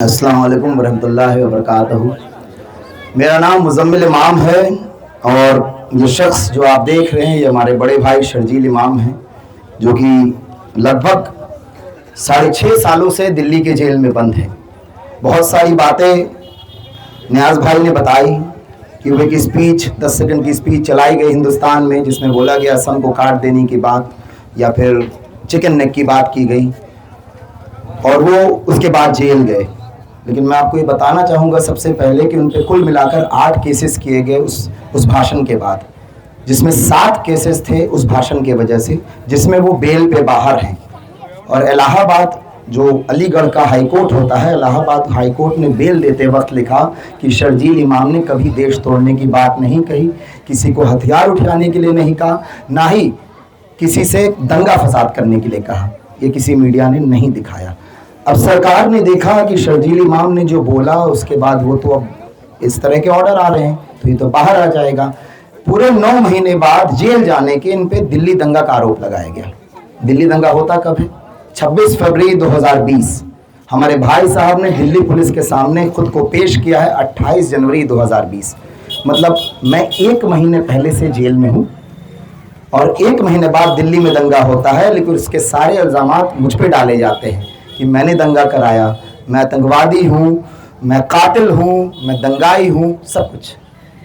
अस्सलाम वालेकुम वरहमतुल्लाहि वबरकातुहू। मेरा नाम मुज़म्मिल इमाम है और ये शख्स जो आप देख रहे हैं ये हमारे बड़े भाई शर्जील इमाम हैं, जो कि लगभग 6.5 सालों से दिल्ली के जेल में बंद हैं। बहुत सारी बातें नियाज़ भाई ने बताई कि वो एक स्पीच 10 सेकंड की स्पीच चलाई गई हिंदुस्तान में, जिसमें बोला गया सम को काट देने की बात या फिर चिकन नेक की बात की गई और वो उसके बाद जेल गए। लेकिन मैं आपको ये बताना चाहूँगा सबसे पहले कि उन पे कुल मिलाकर 8 केसेस किए गए उस भाषण के बाद, जिसमें 7 केसेस थे उस भाषण के वजह से, जिसमें वो बेल पे बाहर हैं। और इलाहाबाद जो अलीगढ़ का हाई कोर्ट होता है, इलाहाबाद हाई कोर्ट ने बेल देते वक्त लिखा कि शर्जील इमाम ने कभी देश तोड़ने की बात नहीं कही, किसी को हथियार उठाने के लिए नहीं कहा, ना ही किसी से दंगा फसाद करने के लिए कहा। ये किसी मीडिया ने नहीं दिखाया। अब सरकार ने देखा कि शर्जील इमाम ने जो बोला उसके बाद वो तो अब इस तरह के ऑर्डर आ रहे हैं तो ये तो बाहर आ जाएगा। पूरे 9 महीने बाद जेल जाने के इन पे दिल्ली दंगा का आरोप लगाया गया। दिल्ली दंगा होता कब है? 26 फरवरी 2020 हमारे भाई साहब ने दिल्ली पुलिस के सामने खुद को पेश किया है 28 जनवरी 2020। मतलब मैं 1 महीने पहले से जेल में हूँ और 1 महीने बाद दिल्ली में दंगा होता है, लेकिन उसके सारे इल्ज़ामात मुझ पे डाले जाते हैं कि मैंने दंगा कराया, मैं आतंकवादी हूँ, मैं कातिल हूँ, मैं दंगाई हूँ, सब कुछ।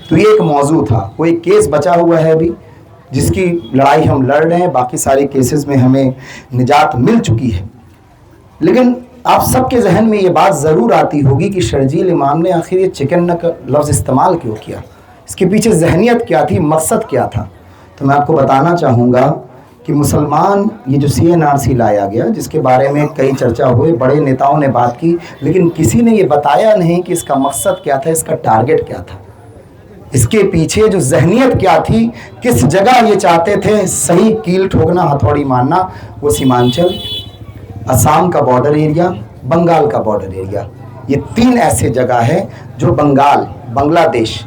तो ये एक मौजू था। कोई केस बचा हुआ है अभी जिसकी लड़ाई हम लड़ रहे हैं, बाकी सारे केसेस में हमें निजात मिल चुकी है। लेकिन आप सबके जहन में ये बात ज़रूर आती होगी कि शर्जील इमाम ने आखिर ये चिकन नेक लफ्ज़ इस्तेमाल क्यों किया, इसके पीछे जहनियत क्या थी, मकसद क्या था। तो मैं आपको बताना चाहूँगा कि मुसलमान ये जो CNRC लाया गया, जिसके बारे में कई चर्चा हुए, बड़े नेताओं ने बात की, लेकिन किसी ने ये बताया नहीं कि इसका मकसद क्या था, इसका टारगेट क्या था, इसके पीछे जो जहनियत क्या थी, किस जगह ये चाहते थे सही कील ठोकना, हथौड़ी मारना। वो सीमांचल, असम का बॉर्डर एरिया, बंगाल का बॉर्डर एरिया, ये 3 ऐसे जगह है जो बांग्लादेश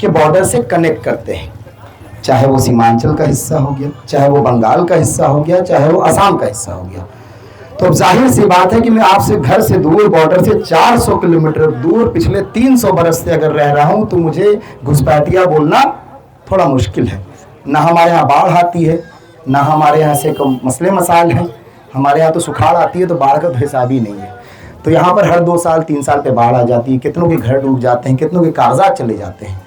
के बॉर्डर से कनेक्ट करते हैं। चाहे वो सीमांचल का हिस्सा हो गया, चाहे वो बंगाल का हिस्सा हो गया, चाहे वो असम का हिस्सा हो गया। तो अब जाहिर सी बात है कि मैं आपसे घर से दूर, बॉर्डर से 400 किलोमीटर दूर पिछले 300 बरस से अगर रह रहा हूं तो मुझे घुसपैठिया बोलना थोड़ा मुश्किल है। ना हमारे यहाँ बाढ़ आती है, ना हमारे यहाँ से कम मसले मसाइल हैं। हमारे यहाँ तो सुखाड़ आती है तो बाढ़ का तो हिसाब ही नहीं है। तो यहाँ पर हर 2 साल 3 साल पे बाढ़ आ जाती है, कितनों के घर डूब जाते हैं, कितनों के कागजात चले जाते हैं।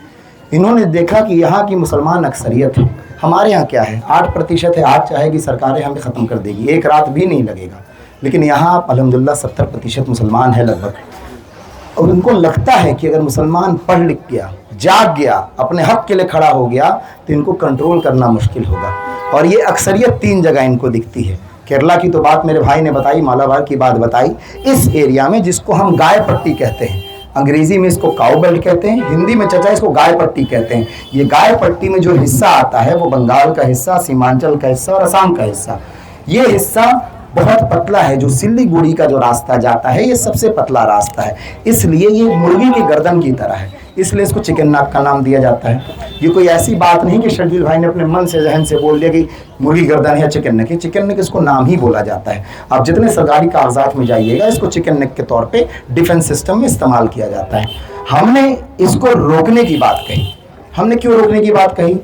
इन्होंने देखा कि यहाँ की मुसलमान अक्सरियत है, हमारे यहाँ क्या है 8% है, आज चाहेगी सरकारें हमें ख़त्म कर देगी, एक रात भी नहीं लगेगा। लेकिन यहाँ अल्हम्दुलिल्लाह 70% मुसलमान है लगभग। और उनको लगता है कि अगर मुसलमान पढ़ लिख गया, जाग गया, अपने हक़ के लिए खड़ा हो गया तो इनको कंट्रोल करना मुश्किल होगा। और ये अक्सरियत 3 जगह इनको दिखती है। केरला की तो बात मेरे भाई ने बताई, मालाबार की बात बताई। इस एरिया में जिसको हम गाय पट्टी कहते हैं, अंग्रेजी में इसको काऊ बेल्ट कहते हैं, हिंदी में चचा इसको गाय पट्टी कहते हैं। ये गाय पट्टी में जो हिस्सा आता है वो बंगाल का हिस्सा, सीमांचल का हिस्सा और असम का हिस्सा। ये हिस्सा बहुत पतला है, जो सिल्लीगुड़ी का जो रास्ता जाता है ये सबसे पतला रास्ता है, इसलिए ये मुर्गी की गर्दन की तरह है, इसलिए इसको चिकन नेक का नाम दिया जाता है। ये कोई ऐसी बात नहीं कि शर्जील भाई ने अपने मन से जहन से बोल दिया कि मुर्गी गर्दन है चिकन नेक। चिकन नेक इसको नाम ही बोला जाता है। आप जितने सरकारी कागजात में जाइएगा इसको चिकन नेक के तौर पे डिफेंस सिस्टम में इस्तेमाल किया जाता है। हमने इसको रोकने की बात कही। हमने क्यों रोकने की बात कही?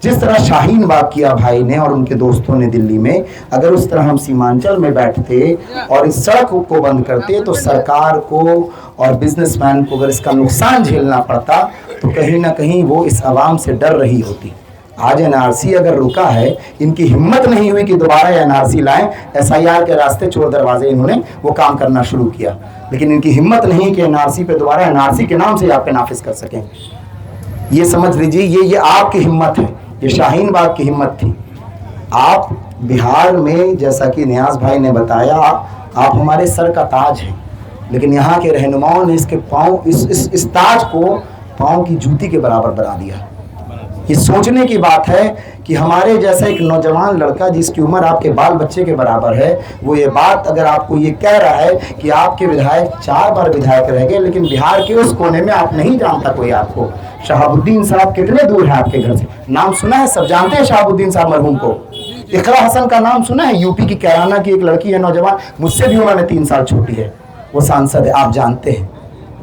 जिस तरह शाहीन बाग किया भाई ने और उनके दोस्तों ने दिल्ली में, अगर उस तरह हम सीमांचल में बैठते और इस सड़क को बंद करते तो सरकार को और बिजनेसमैन को अगर इसका नुकसान झेलना पड़ता तो कहीं ना कहीं वो इस आवाम से डर रही होती। आज NRC अगर रुका है, इनकी हिम्मत नहीं हुई कि दोबारा NRC लाएं, SIR के रास्ते चोर दरवाजे इन्होंने वो काम करना शुरू किया, लेकिन इनकी हिम्मत नहीं कि NRC पे दोबारा NRC के नाम से आप पे नाफिज कर सकें। ये समझ लीजिए, ये आपकी हिम्मत है, ये शाहीन बाग की हिम्मत थी। आप बिहार में, जैसा कि नियाज भाई ने बताया, आप हमारे सर का ताज हैं, लेकिन यहाँ के रहनुमाओं ने इसके पाँव, इस ताज को पाँव की जूती के बराबर बना दिया। ये सोचने की बात है कि हमारे जैसा एक नौजवान लड़का जिसकी उम्र आपके बाल बच्चे के बराबर है, वो ये बात अगर आपको ये कह रहा है कि आपके विधायक 4 बार विधायक रह गए, लेकिन बिहार के उस कोने में आप नहीं जानता कोई आपको। शहाबुद्दीन साहब कितने दूर है आपके घर से? नाम सुना है, सब जानते हैं शहाबुद्दीन साहब मरहूम को। इकरा हसन का नाम सुना है? यूपी की कैराना की एक लड़की है, नौजवान, मुझसे भी उन्होंने 3 साल छोटी है। वो सांसद है, आप जानते हैं।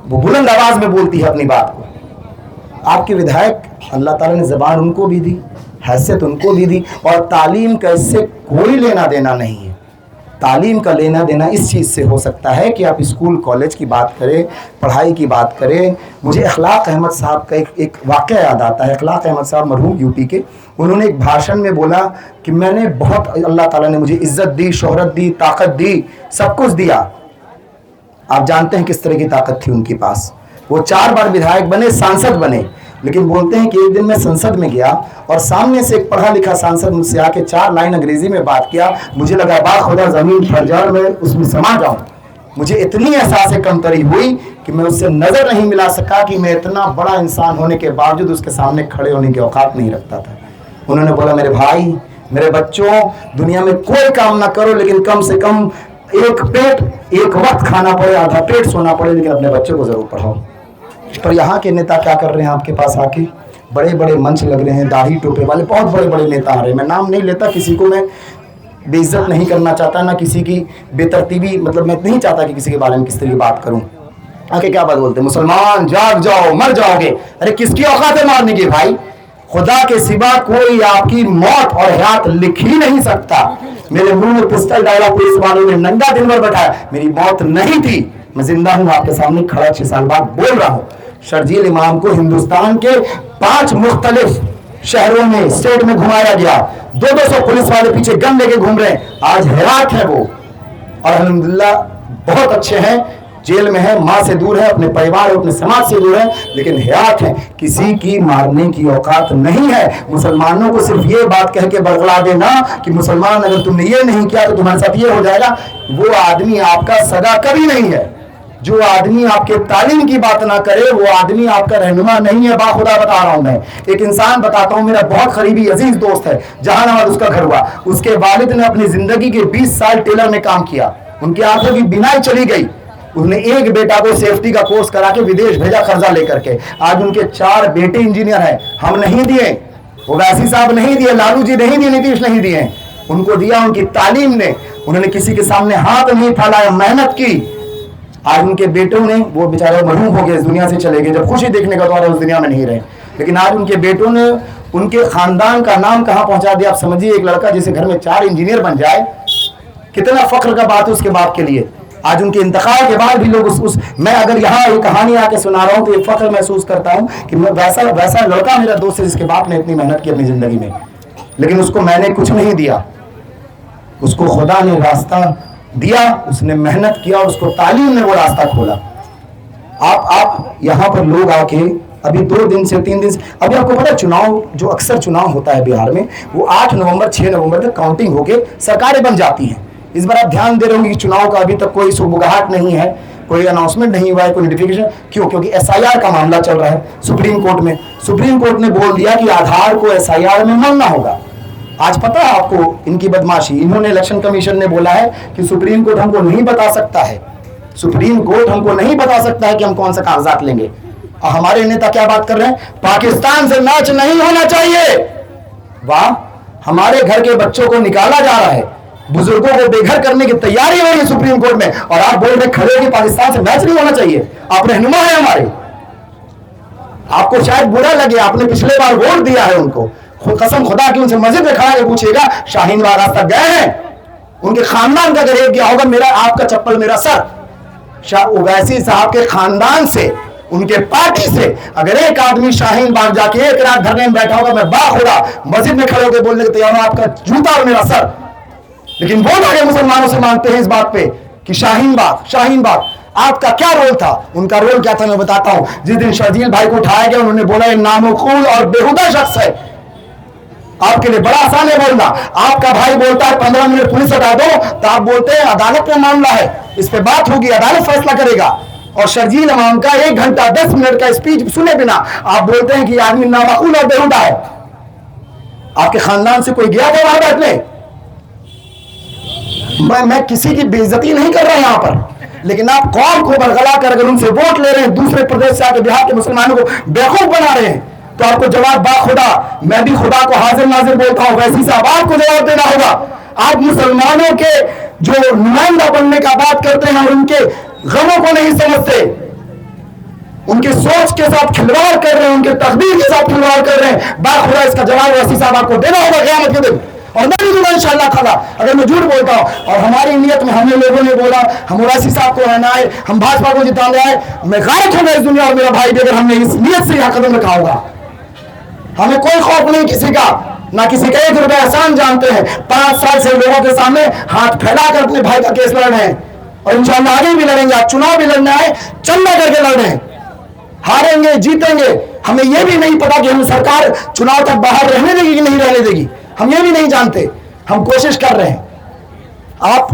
वो बुलंद आवाज में बोलती है अपनी बात को। आपके विधायक, अल्लाह ताला ने ज़बान उनको भी दी, हैसियत उनको भी दी, और तालीम का इससे कोई लेना देना नहीं है। तालीम का लेना देना इस चीज़ से हो सकता है कि आप स्कूल कॉलेज की बात करें, पढ़ाई की बात करें। मुझे अखलाक अहमद साहब का एक वाक़या याद आता है। अखलाक अहमद साहब मरहूम यूपी के, उन्होंने एक भाषण में बोला कि मैंने बहुत, अल्लाह ताला ने मुझे इज़्ज़त दी, शोहरत दी, ताकत दी, सब कुछ दिया। आप जानते हैं किस तरह की ताकत थी उनके पास। वो 4 बार विधायक बने, सांसद बने, लेकिन बोलते हैं कि एक दिन मैं संसद में गया और सामने से एक पढ़ा लिखा सांसद मुझसे आके 4 लाइन अंग्रेजी में बात किया। मुझे लगा बाखुदा ज़मीन पर जाऊं, मैं उसमें समा जाऊं। मुझे इतनी एहसास कमतरी हुई कि मैं उससे नजर नहीं मिला सका कि मैं इतना बड़ा इंसान होने के बावजूद उसके सामने खड़े होने की औकात नहीं रखता था। उन्होंने बोला, मेरे भाई, मेरे बच्चों, दुनिया में कोई काम ना करो, लेकिन कम से कम एक पेट, एक वक्त खाना पड़े, आधा पेट सोना पड़े, लेकिन अपने बच्चों को जरूर पढ़ाओ। पर यहाँ के नेता क्या कर रहे हैं? आपके पास आके बड़े बड़े मंच लग रहे हैं, दाढ़ी टोपे वाले बहुत बड़े बड़े नेता आ रहे हैं। मैं नाम नहीं लेता, किसी को मैं बेइज्जत नहीं करना चाहता, ना किसी की बेतरतीबी, मतलब मैं नहीं चाहता कि किसी के बारे में किस तरह की बात करूं। आके क्या बात बोलते हैं, मुसलमान जाग जाओ, मर जाओगे। अरे किसकी औकात है मारने की भाई? खुदा के सिवा कोई आपकी मौत और हयात लिख ही नहीं सकता। मेरे मुंह में पिस्टल डाला पुलिस वालों ने, नंगा दिन भर बैठाया, मेरी मौत नहीं थी, मैं जिंदा हूं, आपके सामने खड़ा 6 साल बाद बोल रहा हूं। शर्जील इमाम को हिंदुस्तान के 5 मुख्तलिफ शहरों में, स्टेट में घुमाया गया। 200 पुलिस वाले पीछे गन लेके घूम रहे हैं। आज हयात है वो, और अल्हम्दुलिल्लाह बहुत अच्छे हैं, जेल में है, माँ से दूर है, अपने परिवार और अपने समाज से दूर है, लेकिन हयात है। किसी की मारने की औकात नहीं है। मुसलमानों को सिर्फ ये बात कह के बरगला देना कि मुसलमान अगर तुमने ये नहीं किया तो तुम्हारे साथ ये हो जाएगा, वो आदमी आपका सगा कभी नहीं है। जो आदमी आपके तालीम की बात ना करे, वो आदमी आपका रहनुमा नहीं है। बाखुदा बता रहा हूं मैं। एक इंसान बताता हूं, मेरा बहुत करीबी अजीज दोस्त है, जहानाबाद उसका घर हुआ। उसके वालिद ने अपनी जिंदगी के 20 साल टेलर में काम किया, उनकी आंखों की बीनाई चली गई। उसने एक बेटा को सेफ्टी का कोर्स करा के विदेश भेजा कर्जा लेकर के। आज उनके 4 बेटे इंजीनियर हैं। हम नहीं दिए, ओवैसी साहब नहीं दिए, लालू जी नहीं दिए, नीतीश नहीं दिए, उनको दिया उनकी तालीम ने। उन्होंने किसी के सामने हाथ नहीं फैलाया, मेहनत की। आज उनके बेटों ने, वो बेचारे मरहूम हो गए, इस दुनिया से चले गए, जब खुशी देखने का तो उस दुनिया में नहीं रहे, लेकिन आज उनके बेटों ने उनके खानदान का नाम कहां पहुंचा दिया। आप समझिए, एक लड़का जिसे घर में 4 इंजीनियर बन जाए, कितना फख्र का बात है उसके बाप के लिए। आज उनके इंतकाल के बाद भी लोग मैं अगर यहाँ ये कहानी आके सुना रहा हूँ तो ये फख्र महसूस करता हूँ कि मैं वैसा लड़का मेरा दोस्त है जिसके बाप ने इतनी मेहनत की अपनी जिंदगी में, लेकिन उसको मैंने कुछ नहीं दिया, उसको खुदा ने रास्ता दिया, उसने मेहनत किया, उसको तालीम ने वो रास्ता खोला। आप यहाँ पर लोग आके अभी 2 दिन से 3 दिन से, अभी आपको पता है चुनाव, जो अक्सर चुनाव होता है बिहार में, वो 8 नवंबर 6 नवंबर तक काउंटिंग होके सरकारें बन जाती हैं। इस बार आप ध्यान दे रहे होंगे कि चुनाव का अभी तक कोई सुबुगाहट नहीं है, कोई अनाउंसमेंट नहीं हुआ है, कोई नोटिफिकेशन। क्यों? क्योंकि SIR का मामला चल रहा है सुप्रीम कोर्ट में। सुप्रीम कोर्ट ने बोल दिया कि आधार को SIR में मानना होगा। आज पता है आपको इनकी बदमाशी, इन्होंने इलेक्शन कमीशन ने बोला है कि सुप्रीम कोर्ट हमको नहीं बता सकता है, सुप्रीम कोर्ट हमको नहीं बता सकता है कि हम कौन सा कागजात लेंगे। और हमारे नेता क्या बात कर रहे हैं, पाकिस्तान से मैच नहीं होना चाहिए। वाह, हमारे घर के बच्चों को निकाला जा रहा है, बुजुर्गों को बेघर करने की तैयारी हो रही है सुप्रीम कोर्ट में, और आप बोल रहे खड़े कि पाकिस्तान से मैच नहीं होना चाहिए। आप रहनुमा है हमारे, आपको शायद बुरा लगे, आपने पिछले बार वोट दिया है उनको, कसम खुदा की उनसे मस्जिद में खड़ा के पूछिएगा शाहीन बाग रास्ता गए हैं, उनके खानदान का अगर एक गया होगा, मेरा आपका चप्पल मेरा सर। शाह ओवैसी साहब के खानदान से, उनके पार्टी से अगर एक आदमी शाहीन बाग जाके 1 रात धरने में बैठा होगा, मैं बाखुदा मस्जिद में खड़े होकर बोलने के तैयार हूं, आपका जूता और मेरा सर। लेकिन वो लोग मुसलमानों से मांगते हैं इस बात पे कि शाहीन बाग आपका क्या रोल था? उनका रोल क्या था मैं बताता हूं। जिस दिन शर्जील भाई को उठाया गया, उन्होंने बोला ये नामुकूल और बेहुदा शख्स है, आपके लिए बड़ा आसान है बोलना। आपका भाई बोलता है 15 मिनट पुलिस हटा दो, तो आप बोलते हैं अदालत में मामला है, इस पे बात होगी, अदालत फैसला करेगा। और शर्जील इमाम का 1 घंटा 10 मिनट का स्पीच सुने बिना आप बोलते हैं कि आदमी नामुकूल और बेहुदा है। आपके खानदान से कोई गया था वहां बैठने? मैं किसी की बेइज्जती नहीं कर रहा यहां पर, लेकिन आप कौम को बरगला कर अगर उनसे वोट ले रहे हैं, दूसरे प्रदेश से आकर बिहार के मुसलमानों को बेवकूफ बना रहे हैं, तो आपको जवाब बाखुदा, मैं भी खुदा को हाजिर नाजिर बोलता हूं, वैसी साहब आपको जवाब देना होगा। आप मुसलमानों के जो नुमाइंदा बनने का बात करते हैं और उनके गमों को नहीं समझते, उनकी सोच के साथ खिलवाड़ कर रहे हैं, उनके तकदीर के साथ खिलवाड़ कर रहे हैं। बाखुदा इसका जवाब वैसी साहब आपको देना होगा क़यामत के दिन, और मैं भी दूंगा इंशाअल्लाह ताला अगर मैं झूठ बोलता हूं। और हमारी नियत में हमने लोगों ने बोला हम ओवैसी साहब को रहना है, हम भाजपा को जिताने आए, मैं गायब होगा इस दुनिया और मेरा भाई भी अगर हमने इस नियत से यहां कदम रखा होगा। हमें कोई खौफ नहीं किसी का, ना किसी का 1 रुपया एहसान जानते हैं। 5 साल से लोगों के सामने हाथ फैलाकर अपने भाई का केस लड़ रहे हैं और इंशाअल्लाह आगे भी लड़ेंगे। आज चुनाव भी लड़ना है, चंदा करके लड़ रहे हैं, हारेंगे जीतेंगे। हमें यह भी नहीं पता कि हम सरकार चुनाव तक बाहर रहने देगी कि नहीं रहने देगी, हम ये भी नहीं जानते। हम कोशिश कर रहे हैं। आप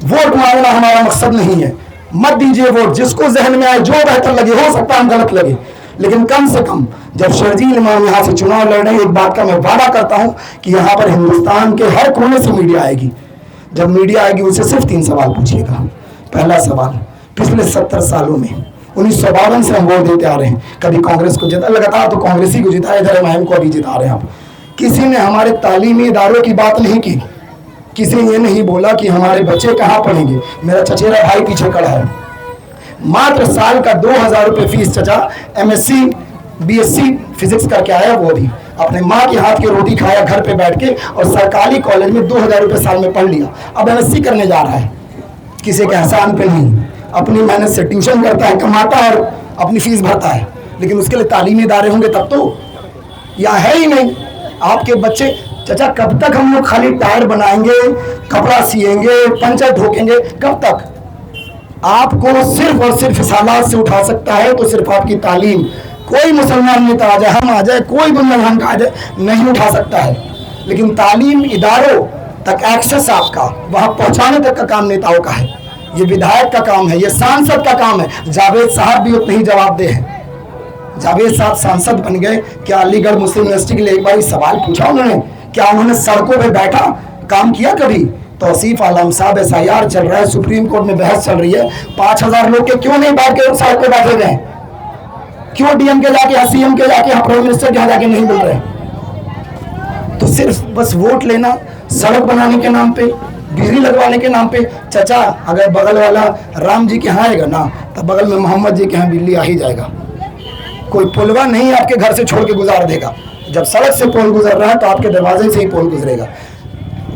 वोट मांगना हमारा मकसद नहीं है, मत दीजिए वोट, जिसको जहन में आए जो बेहतर लगे, हो सकता है हम गलत लगे, लेकिन कम से कम जब शर्जील इमाम यहाँ से चुनाव लड़ रहे हैं, एक बात का मैं वादा करता हूं कि यहाँ पर हिंदुस्तान के हर कोने से मीडिया आएगी। जब मीडिया आएगी उससे सिर्फ 3 सवाल पूछिएगा। पहला सवाल, पिछले 70 सालों में 1952 से हम वोट देते आ रहे हैं, कभी कांग्रेस को जिता, लगातार तो कांग्रेस ही को जिता, इधर एमआईएम को अभी जिता रहे हैं आप। किसी ने हमारे तालीमी इदारों की बात नहीं की, किसी ने ये नहीं बोला कि हमारे बच्चे कहाँ पढ़ेंगे। मेरा चचेरा भाई पीछे खड़ा है, मात्र साल का 2000 रुपये फीस चचा, MSc BSc फिजिक्स करके आया, वो भी अपने माँ के हाथ की रोटी खाया घर पे बैठ के, और सरकारी कॉलेज में 2000 रुपये साल में पढ़ लिया, अब MSc करने जा रहा है। किसी के एहसान पे नहीं, अपनी मेहनत से ट्यूशन करता है, कमाता है और अपनी फीस भरता है, लेकिन उसके लिए तालीमी इदारे होंगे तब तो, या है ही नहीं। आपके बच्चे, चाचा कब तक हम लोग खाली टायर बनाएंगे, कपड़ा सिएंगे, पंचर ठोकेंगे, कब तक? आपको सिर्फ और सिर्फ इस हालात से उठा सकता है तो सिर्फ आपकी तालीम। कोई मुसलमान नेता आ जाए, हम आ जाए, कोई बुंदेलखंड का आ जाए, नहीं उठा सकता है। लेकिन तालीम इदारों तक एक्सेस आपका, वहां पहुंचाने तक का काम नेताओं का है। ये विधायक का काम है, ये सांसद का काम है। जावेद साहब भी उतने ही जवाबदेह हैं। जावेद साहब सांसद बन गए, क्या अलीगढ़ मुस्लिम यूनिवर्सिटी के लिए एक बार सवाल पूछा उन्होंने? क्या उन्होंने सड़कों पे बैठा काम किया कभी? तौसीफ आलम साहब, SIR चल रहा है, सुप्रीम कोर्ट में बहस चल रही है, 5000 लोग के क्यों नहीं बैठ के सड़क पे बैठे गए? क्यों DM के जाके, CM के जाके, प्राइम मिनिस्टर के यहाँ जाके नहीं मिल रहे? तो सिर्फ बस वोट लेना, सड़क बनाने के नाम पे, बिजली लगवाने के नाम पे। चाचा अगर बगल वाला राम जी के यहाँ आएगा ना, तब बगल में मोहम्मद जी के यहाँ बिल्ली आ ही जाएगा। कोई पुलवा नहीं आपके घर से छोड़ के गुजार देगा। जब सड़क से पोल गुजर रहा है तो आपके दरवाजे से ही पोल गुजरेगा।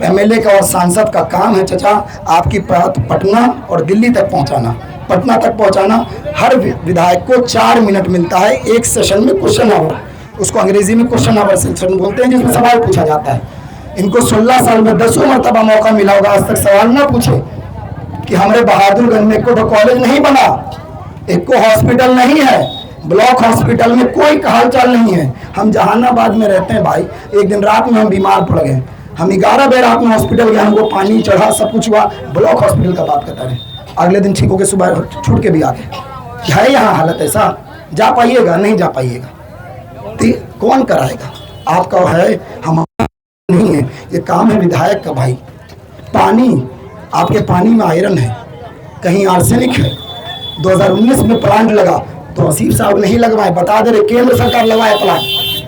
MLA का और सांसद का काम है चाचा आपकी बात पटना और दिल्ली तक पहुंचाना, पटना तक पहुंचाना। हर विधायक को 4 मिनट मिलता है एक सेशन में, क्वेश्चन आवर, उसको अंग्रेजी में क्वेश्चन आवर सेशन बोलते हैं, जिसमें सवाल पूछा जाता है। इनको 16 साल में 10 मरतबा मौका मिला होगा, आज तक सवाल ना पूछे कि हमारे बहादुरगंज में को तो कॉलेज नहीं बना, एक को हॉस्पिटल नहीं है, ब्लॉक हॉस्पिटल में कोई हालचाल नहीं है। हम जहानाबाद में रहते हैं भाई, एक दिन रात में हम बीमार पड़ गए, हम 11 बजे रात में हॉस्पिटल गए, हमको पानी चढ़ा, सब कुछ हुआ, ब्लॉक हॉस्पिटल का बात करता रहे। अगले दिन ठीक होकर सुबह छूट के भी आ गए। है यहाँ हालत ऐसा? जा पाइएगा? नहीं जा पाइएगा। तो कौन कराएगा? आपका है, हमारा नहीं है। ये काम है विधायक का भाई। पानी, आपके पानी में आयरन है, कहीं आर्सेनिक है। 2019 में प्लांट लगा तो वसीफ साहब नहीं लगवाए, बता दे रहे केंद्र सरकार लगवाए प्लांट,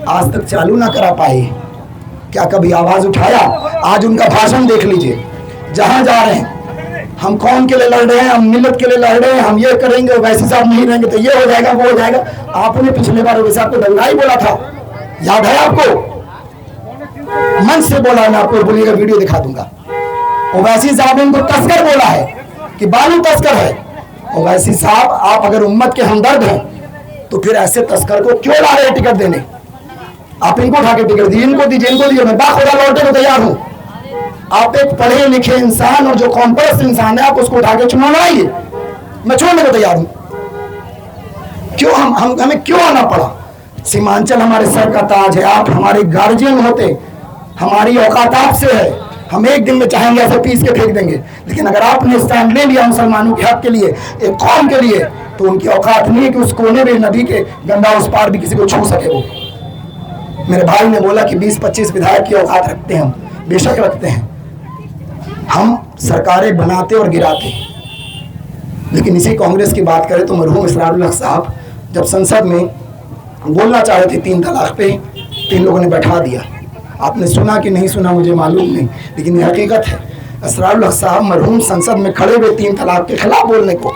आज तक चालू ना करा पाए। क्या कभी आवाज उठाया? आज उनका भाषण देख लीजिए, जहां जा रहे हैं, हम कौन के लिए लड़ रहे हैं, हम मिल्लत के लिए लड़ रहे हैं, हम ये करेंगे, वैसे साहब नहीं रहेंगे तो ये हो जाएगा, वो हो जाएगा। आपने पिछले बार वैसे आपको दंगा ही बोला था, याद है आपको? मन से बोला, मैं आपको बोलिएगा, वीडियो दिखा दूंगा। ओवैसी साहब ने उनको तस्कर बोला है कि बालू तस्कर है। ओवैसी साहब, आप अगर उम्मत के हमदर्द हैं तो फिर ऐसे तस्कर को क्यों ला रहे टिकट देने? आप इनको उठा के टिकट दीजिए, इनको दीजिए, इनको दीजिए, मैं बाखुदा लौटने को तैयार हूं। आप एक पढ़े लिखे इंसान और जो कॉम्प्लेक्स इंसान है, आप उसको उठा के चुनाव लड़ाइए, मैं छोड़ने को तैयार हूं। क्यों हमें क्यों आना पड़ा? सीमांचल हमारे सर का ताज है, आप हमारे गार्जियन होते, हमारी औकात आपसे है, हम एक दिन में चाहेंगे ऐसे पीस के फेंक देंगे। लेकिन अगर आपने स्टैंड ले लिया मुसलमानों के हक के लिए, एक कौम के लिए, तो उनकी औकात नहीं है कि उस कोने में नदी के गंगा उस पार भी किसी को छू सके। वो मेरे भाई ने बोला कि 20-25 विधायक की औकात रखते हैं हम, बेशक रखते हैं। हम सरकारें बनाते और गिराते। लेकिन इसी कांग्रेस की बात करें तो मरहूम इसरारुल हक साहब जब संसद में बोलना चाह रहे थे 3 तलाक पे, 3 लोगों ने बैठा दिया। आपने सुना कि नहीं सुना मुझे मालूम नहीं, लेकिन ये हकीकत है। इसरारुल हक साहब मरहूम संसद में खड़े हुए 3 तलाक के खिलाफ बोलने को,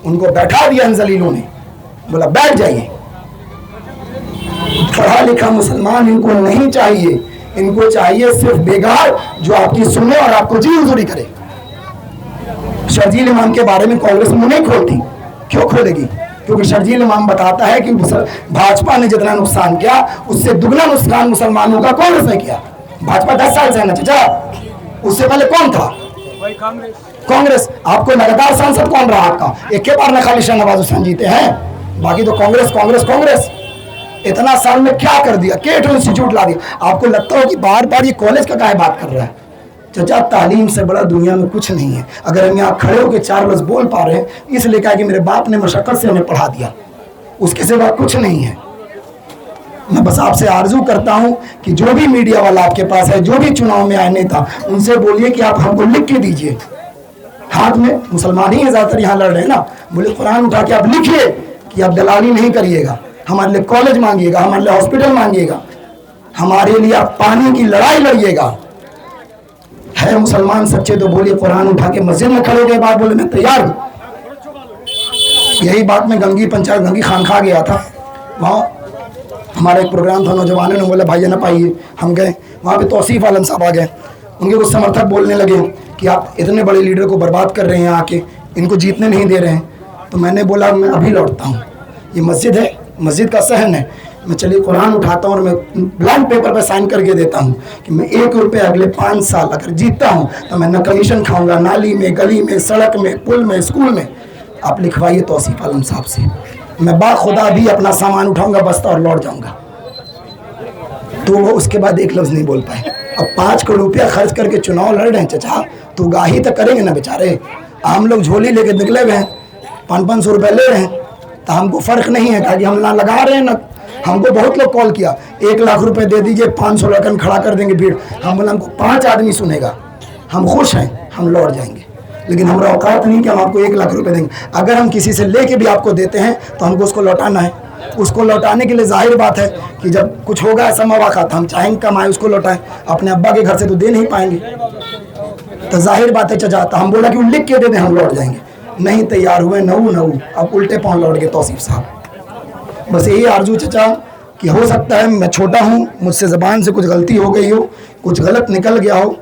उनको बैठा दिया इन जलीलों ने, बोला बैठ जाइए। पढ़ा लिखा मुसलमान इनको नहीं चाहिए, इनको चाहिए सिर्फ बेगार जो आपकी सुने और आपको जी हुजूरी करे। शर्जील इमाम के बारे में कांग्रेस मुंह नहीं खोलती, क्यों खोलेगी? क्योंकि शर्जील इमाम बताता है कि भाजपा ने जितना नुकसान किया उससे दुगना नुकसान मुसलमानों का कांग्रेस ने किया। भाजपा 10 साल से है ना चाचा, उससे पहले कौन था? कांग्रेस। आपको लगातार सांसद कौन रहा आपका? एक के बार न खाली शाहनवाज हुसैन जीते हैं, बाकी तो कांग्रेस कांग्रेस कांग्रेस। इतना साल में क्या कर दिया? केट इंस्टीट्यूट ला दिया। आपको लगता हो कि बार बार ये कॉलेज का काहे बात कर रहा है? चाचा तालीम से बड़ा दुनिया में कुछ नहीं है। अगर हम यहाँ खड़े होकर 4 लफ्ज़ बोल पा रहे हैं इसलिए कहा कि मेरे बाप ने मशक्कत से हमें पढ़ा दिया, उसके सिवा कुछ नहीं है। मैं बस आपसे आरजू करता हूँ कि जो भी मीडिया वाला आपके पास है, जो भी चुनाव में आए नेता, उनसे बोलिए कि आप हमको लिख के दीजिए। हाथ में मुसलमान ही है ज़्यादातर यहाँ लड़ रहे हैं ना, बोले कुरान उठा के आप लिखिए कि आप दलाली नहीं करिएगा, हमारे लिए कॉलेज मांगिएगा, हमारे लिए हॉस्पिटल मांगिएगा, हमारे लिए आप पानी की लड़ाई लड़िएगा। है मुसलमान सच्चे तो बोलिए कुरान उठा के मस्जिद में खड़े के बाद बोले मैं तैयार हूँ। यही बात मैं गंगी पंचायत गंगी खानखा गया था, वहाँ हमारा एक प्रोग्राम था, नौजवानों ने बोला भाई ना पाइए, हम गए वहाँ पे तौसीफ आलम साहब आ गए। उनके कुछ समर्थक बोलने लगे कि आप इतने बड़े लीडर को बर्बाद कर रहे हैं, आके इनको जीतने नहीं दे रहे हैं। तो मैंने बोला मैं अभी लौटता हूँ, ये मस्जिद है, मस्जिद का सहन है, मैं चलिए कुरान उठाता हूँ और मैं ब्लैंक पेपर पर साइन करके देता हूँ कि मैं 1 रुपये अगले 5 साल अगर जीतता हूँ तो मैं न कमीशन खाऊंगा, नाली में, गली में, सड़क में, पुल में, स्कूल में। आप लिखवाइए तौसीफ आलम साहब से, मैं बाखुदा भी अपना सामान उठाऊंगा बस्ता और लौट जाऊंगा। तो वो उसके बाद एक लफ्ज़ नहीं बोल पाए। अब 5 करोड़ रुपया खर्च करके चुनाव लड़ रहे हैं चाचा, तो गाही तो करेंगे ना बेचारे। आम लोग झोली लेके निकले हुए हैं, 500-500 रुपये ले रहे हैं, तो हमको फ़र्क नहीं है कि हम ना लगा रहे हैं ना। हमको बहुत लोग कॉल किया 1 लाख रुपए दे दीजिए, 500 रकम खड़ा कर देंगे भीड़। हम बोला हमको 5 आदमी सुनेगा, हम खुश हैं, हम लौट जाएंगे, लेकिन हमारा औकात नहीं कि हम आपको 1 लाख रुपए देंगे। अगर हम किसी से लेके भी आपको देते हैं तो हमको उसको लौटाना है। उसको लौटाने के लिए जाहिर बात है कि जब कुछ होगा ऐसा मौका हम चाहेंगे कमाएं उसको लौटाएं, अपने अब्बा के घर से तो दे नहीं पाएंगे। तो जाहिर बात है चाचा, हम बोला कि वो लिख के दे दें, हम लौट जाएंगे। नहीं तैयार हुए, नऊ अब उल्टे पाँव लौट गए तौसीफ साहब। बस यही आरजू चाचा कि हो सकता है मैं छोटा हूँ, मुझसे ज़बान से कुछ गलती हो गई हो, कुछ गलत निकल गया हो।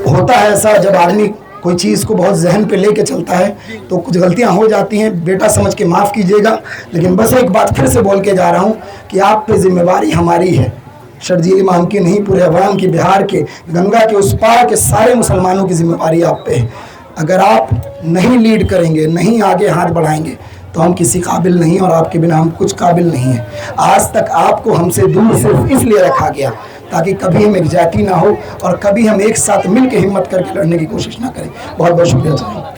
होता है ऐसा, जब आदमी कोई चीज़ को बहुत जहन पे लेके चलता है तो कुछ गलतियाँ हो जाती हैं, बेटा समझ के माफ़ कीजिएगा। लेकिन बस एक बात फिर से बोल के जा रहा हूँ कि आप पे जिम्मेवारी हमारी है, शर्जील इमाम की नहीं, पूरे अवाम की, बिहार के, गंगा के उस पार के सारे मुसलमानों की जिम्मेवारी आप पे है। अगर आप नहीं लीड करेंगे, नहीं आगे हाथ बढ़ाएंगे तो हम किसी काबिल नहीं, और आपके बिना हम कुछ काबिल नहीं हैं। आज तक आपको हमसे दूर सिर्फ इसलिए रखा गया ताकि कभी हम एक जाति ना हो और कभी हम एक साथ मिल के हिम्मत करके लड़ने की कोशिश ना करें। बहुत बहुत शुक्रिया।